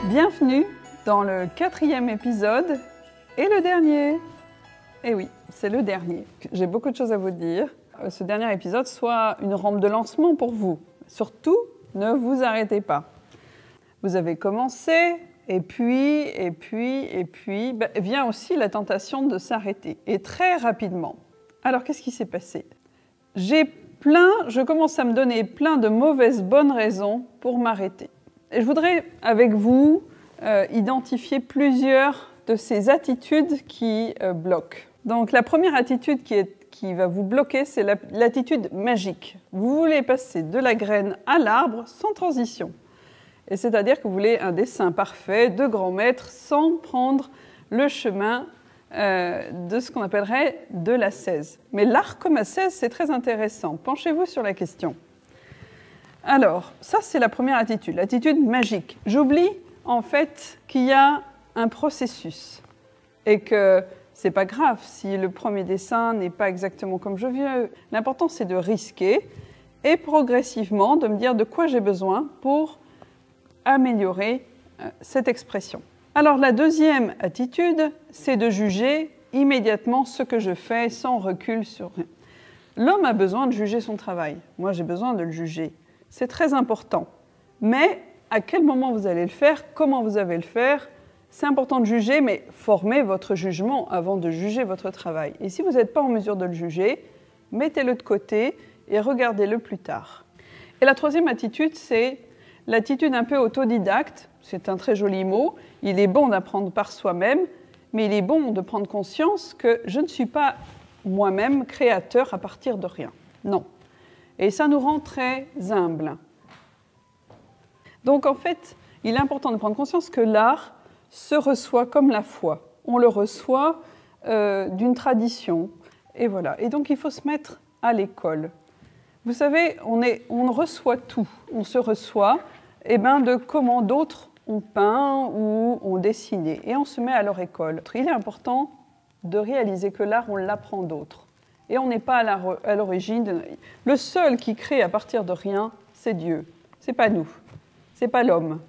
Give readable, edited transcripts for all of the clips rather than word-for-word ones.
Bienvenue dans le 4e épisode et le dernier. Et oui, c'est le dernier. J'ai beaucoup de choses à vous dire. Ce dernier épisode soit une rampe de lancement pour vous. Surtout, ne vous arrêtez pas. Vous avez commencé, et puis, vient aussi la tentation de s'arrêter, et très rapidement. Alors, qu'est-ce qui s'est passé? Je commence à me donner plein de mauvaises bonnes raisons pour m'arrêter. Et je voudrais, avec vous, identifier plusieurs de ces attitudes qui bloquent. Donc, la première attitude qui va vous bloquer, c'est l'attitude magique. Vous voulez passer de la graine à l'arbre sans transition. Et c'est-à-dire que vous voulez un dessin parfait de grand maître sans prendre le chemin de ce qu'on appellerait de l'ascèse. Mais l'art comme ascèse, c'est très intéressant. Penchez-vous sur la question. Alors, ça c'est la première attitude, l'attitude magique. J'oublie en fait qu'il y a un processus et que c'est pas grave si le premier dessin n'est pas exactement comme je veux. L'important c'est de risquer et progressivement de me dire de quoi j'ai besoin pour améliorer cette expression. Alors la deuxième attitude, c'est de juger immédiatement ce que je fais sans recul sur rien. L'homme a besoin de juger son travail. Moi, j'ai besoin de le juger. C'est très important. Mais à quel moment vous allez le faire, comment vous allez le faire, c'est important de juger, mais formez votre jugement avant de juger votre travail. Et si vous n'êtes pas en mesure de le juger, mettez-le de côté et regardez-le plus tard. Et la troisième attitude, c'est l'attitude un peu autodidacte. C'est un très joli mot. Il est bon d'apprendre par soi-même, mais il est bon de prendre conscience que je ne suis pas moi-même créateur à partir de rien. Non. Et ça nous rend très humbles. Donc en fait, il est important de prendre conscience que l'art se reçoit comme la foi. On le reçoit d'une tradition. Et voilà. Et donc il faut se mettre à l'école. Vous savez, on reçoit tout. On se reçoit de comment d'autres ont peint ou ont dessiné. Et on se met à leur école. Il est important de réaliser que l'art, on l'apprend d'autres. Et on n'est pas à l'origine. Le seul qui crée à partir de rien, c'est Dieu. C'est pas nous. C'est pas l'homme.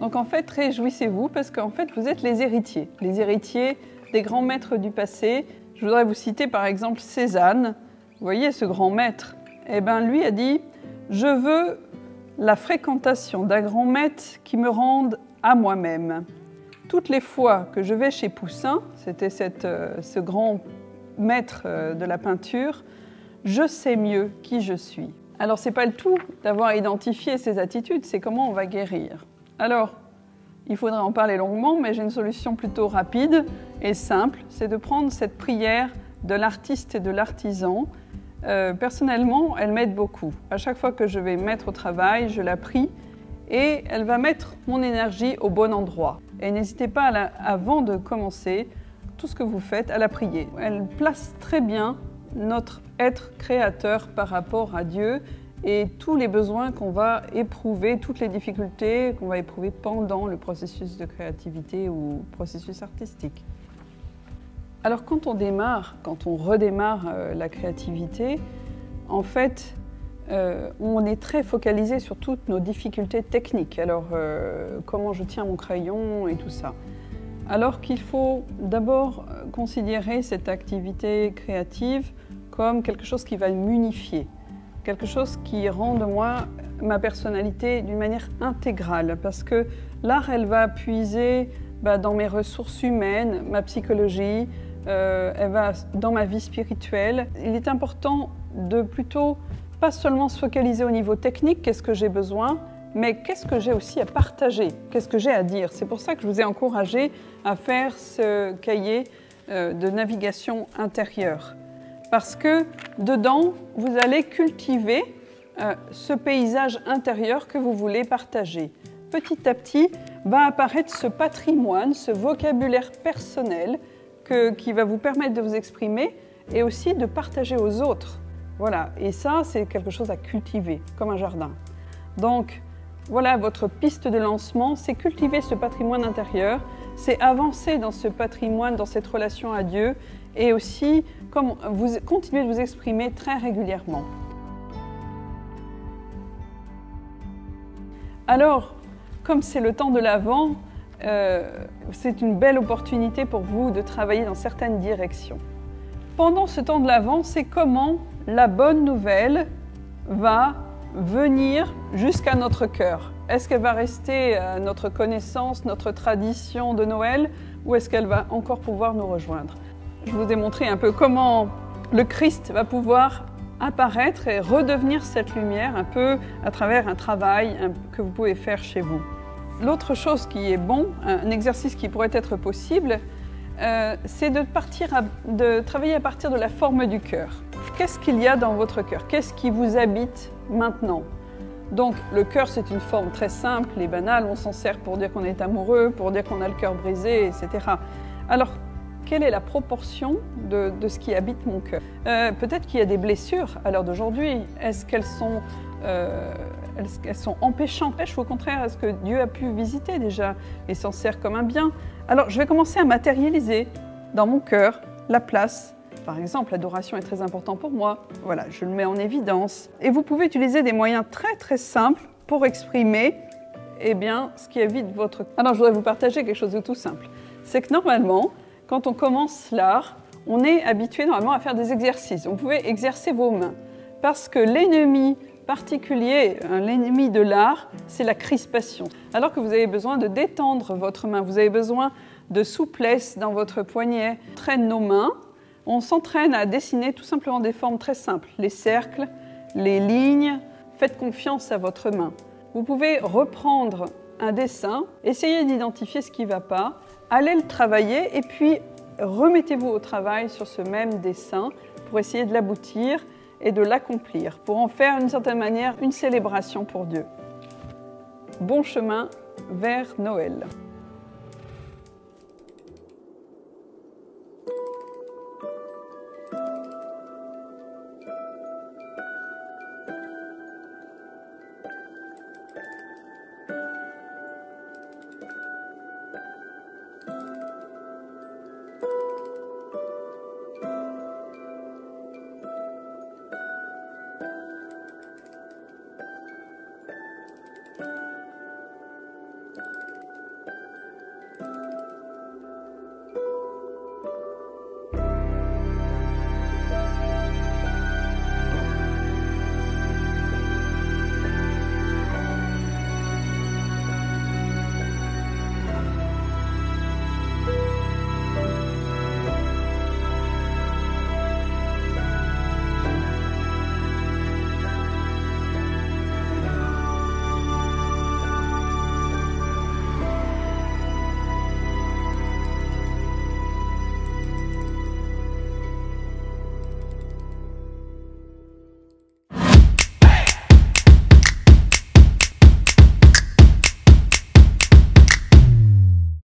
Donc en fait, réjouissez-vous parce qu'en fait, vous êtes les héritiers des grands maîtres du passé. Je voudrais vous citer par exemple Cézanne. Vous voyez, ce grand maître, lui a dit « Je veux la fréquentation d'un grand maître qui me rende à moi-même. Toutes les fois que je vais chez Poussin, c'était ce grand maître de la peinture, je sais mieux qui je suis. » Alors, ce n'est pas le tout d'avoir identifié ces attitudes, c'est comment on va guérir. Alors, il faudrait en parler longuement, mais j'ai une solution plutôt rapide et simple, c'est de prendre cette prière de l'artiste et de l'artisan. Personnellement, elle m'aide beaucoup. À chaque fois que je vais me mettre au travail, je la prie et elle va mettre mon énergie au bon endroit. Et n'hésitez pas, avant de commencer, tout ce que vous faites, à la prier. Elle place très bien notre être créateur par rapport à Dieu et tous les besoins qu'on va éprouver, toutes les difficultés qu'on va éprouver pendant le processus de créativité ou processus artistique. Alors quand on redémarre la créativité, en fait, on est très focalisé sur toutes nos difficultés techniques. Alors, comment je tiens mon crayon et tout ça. Alors qu'il faut d'abord considérer cette activité créative comme quelque chose qui va m'unifier, quelque chose qui rend de moi ma personnalité d'une manière intégrale. Parce que l'art, elle va puiser dans mes ressources humaines, ma psychologie, elle va dans ma vie spirituelle. Il est important de plutôt pas seulement se focaliser au niveau technique, qu'est-ce que j'ai besoin, mais qu'est-ce que j'ai aussi à partager, qu'est-ce que j'ai à dire. C'est pour ça que je vous ai encouragé à faire ce cahier de navigation intérieure. Parce que dedans, vous allez cultiver ce paysage intérieur que vous voulez partager. Petit à petit, va apparaître ce patrimoine, ce vocabulaire personnel qui va vous permettre de vous exprimer et aussi de partager aux autres. Voilà, et ça, c'est quelque chose à cultiver, comme un jardin. Donc, voilà, votre piste de lancement, c'est cultiver ce patrimoine intérieur, c'est avancer dans ce patrimoine, dans cette relation à Dieu, et aussi continuer de vous exprimer très régulièrement. Alors, comme c'est le temps de l'Avent, c'est une belle opportunité pour vous de travailler dans certaines directions. Pendant ce temps de l'Avent, c'est comment la bonne nouvelle va venir jusqu'à notre cœur. Est-ce qu'elle va rester à notre connaissance, notre tradition de Noël, ou est-ce qu'elle va encore pouvoir nous rejoindre? Je vous ai montré un peu comment le Christ va pouvoir apparaître et redevenir cette lumière un peu à travers un travail que vous pouvez faire chez vous. L'autre chose qui est bon, un exercice qui pourrait être possible, c'est de travailler à partir de la forme du cœur. Qu'est-ce qu'il y a dans votre cœur? Qu'est-ce qui vous habite maintenant? Donc le cœur, c'est une forme très simple et banale, on s'en sert pour dire qu'on est amoureux, pour dire qu'on a le cœur brisé, etc. Alors, quelle est la proportion de ce qui habite mon cœur? Peut-être qu'il y a des blessures à l'heure d'aujourd'hui. Est-ce qu'elles sont empêchantes? Ou au contraire, est-ce que Dieu a pu visiter déjà et s'en sert comme un bien? Alors, je vais commencer à matérialiser dans mon cœur la place. Par exemple, l'adoration est très importante pour moi. Voilà, je le mets en évidence. Et vous pouvez utiliser des moyens très simples pour exprimer ce qui habite votre cœur. Alors, je voudrais vous partager quelque chose de tout simple. C'est que normalement, quand on commence l'art, on est habitué normalement à faire des exercices. Vous pouvez exercer vos mains. Parce que l'ennemi particulier, l'ennemi de l'art, c'est la crispation. Alors que vous avez besoin de détendre votre main, vous avez besoin de souplesse dans votre poignet. On traîne nos mains, on s'entraîne à dessiner tout simplement des formes très simples. Les cercles, les lignes, faites confiance à votre main. Vous pouvez reprendre un dessin, essayez d'identifier ce qui ne va pas, allez le travailler et puis remettez-vous au travail sur ce même dessin pour essayer de l'aboutir et de l'accomplir, pour en faire d'une certaine manière une célébration pour Dieu. Bon chemin vers Noël.